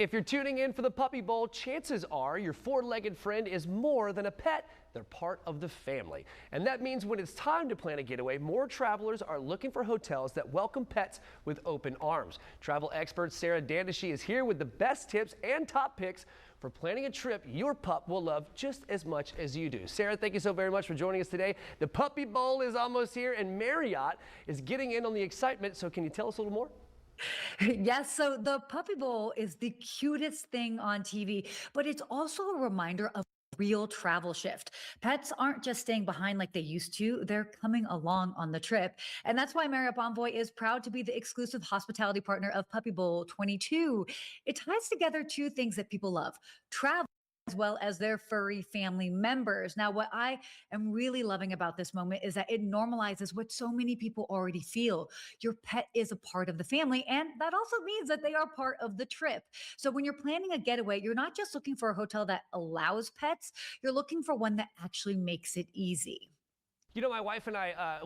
If you're tuning in for the Puppy Bowl, chances are your four-legged friend is more than a pet. They're part of the family. And that means when it's time to plan a getaway, more travelers are looking for hotels that welcome pets with open arms. Travel expert Sarah Dandashy is here with the best tips and top picks for planning a trip your pup will love just as much as you do. Sarah, thank you so very much for joining us today. The Puppy Bowl is almost here and Marriott is getting in on the excitement. So can you tell us a little more? Yes, so the Puppy Bowl is the cutest thing on TV, but it's also a reminder of real travel shift. Pets aren't just staying behind like they used to, they're coming along on the trip. And that's why Marriott Bonvoy is proud to be the exclusive hospitality partner of Puppy Bowl 22. It ties together two things that people love: travel as well as their furry family members. Now, what I am really loving about this moment is that it normalizes what so many people already feel. Your pet is a part of the family, and that also means that they are part of the trip. So when you're planning a getaway, you're not just looking for a hotel that allows pets, you're looking for one that actually makes it easy. You know, my wife and I,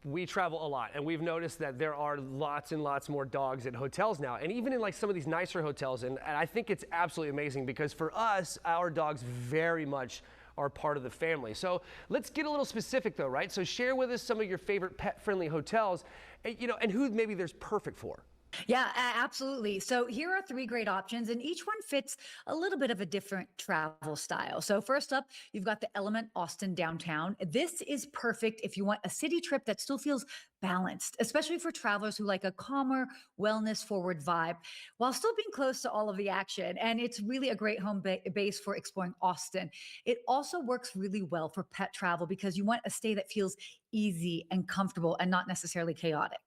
we travel a lot, and we've noticed that there are lots and lots more dogs at hotels now, and even in like some of these nicer hotels. And I think it's absolutely amazing because for us, our dogs very much are part of the family. So let's get a little specific though, right? So share with us some of your favorite pet-friendly hotels, and who maybe there's perfect for. Yeah, absolutely. So here are three great options, and each one fits a little bit of a different travel style. So first up, you've got the Element Austin downtown. This is perfect if you want a city trip that still feels balanced, especially for travelers who like a calmer, wellness forward vibe while still being close to all of the action. And it's really a great home base for exploring Austin. It also works really well for pet travel because you want a stay that feels easy and comfortable and not necessarily chaotic.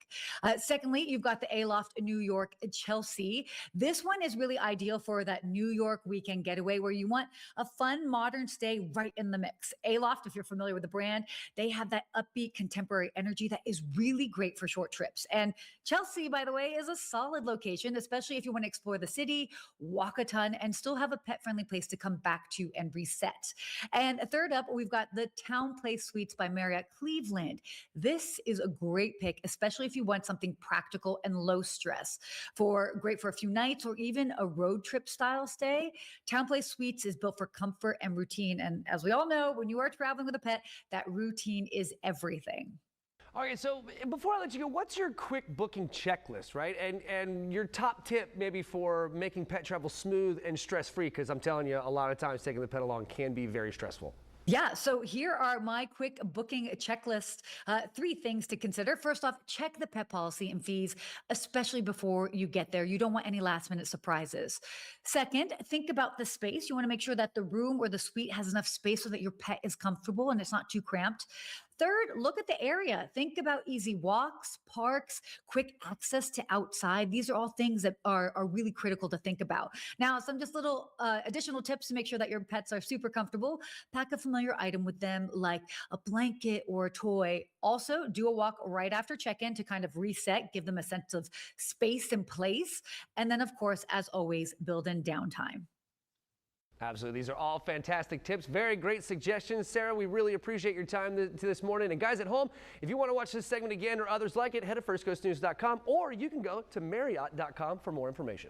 Secondly, you've got the Aloft New York Chelsea. This one is really ideal for that New York weekend getaway where you want a fun, modern stay right in the mix. Aloft, if you're familiar with the brand, they have that upbeat contemporary energy that is really great for short trips. And Chelsea, by the way, is a solid location, especially if you want to explore the city, walk a ton, and still have a pet friendly place to come back to and reset. And third up, we've got the Town Place Suites by Marriott Cleveland. This is a great pick, especially if you want something practical and low stress. Great for a few nights or even a road trip style stay. Town Place Suites is built for comfort and routine. And as we all know, when you are traveling with a pet, that routine is everything. All right, so before I let you go, what's your quick booking checklist, right? And your top tip maybe for making pet travel smooth and stress-free, because I'm telling you, a lot of times taking the pet along can be very stressful. Yeah, so here are my quick booking checklist. Three things to consider. First off, check the pet policy and fees, especially before you get there. You don't want any last minute surprises. Second, think about the space. You want to make sure that the room or the suite has enough space so that your pet is comfortable and it's not too cramped. Third, look at the area. Think about easy walks, parks, quick access to outside. These are all things that are really critical to think about. Now, some just little additional tips to make sure that your pets are super comfortable. Pack a familiar item with them like a blanket or a toy. Also, do a walk right after check-in to kind of reset, give them a sense of space and place. And then, of course, as always, build in downtime. Absolutely. These are all fantastic tips. Very great suggestions. Sarah, we really appreciate your time this morning. And guys at home, if you want to watch this segment again or others like it, head to firstcoastnews.com or you can go to marriott.com for more information.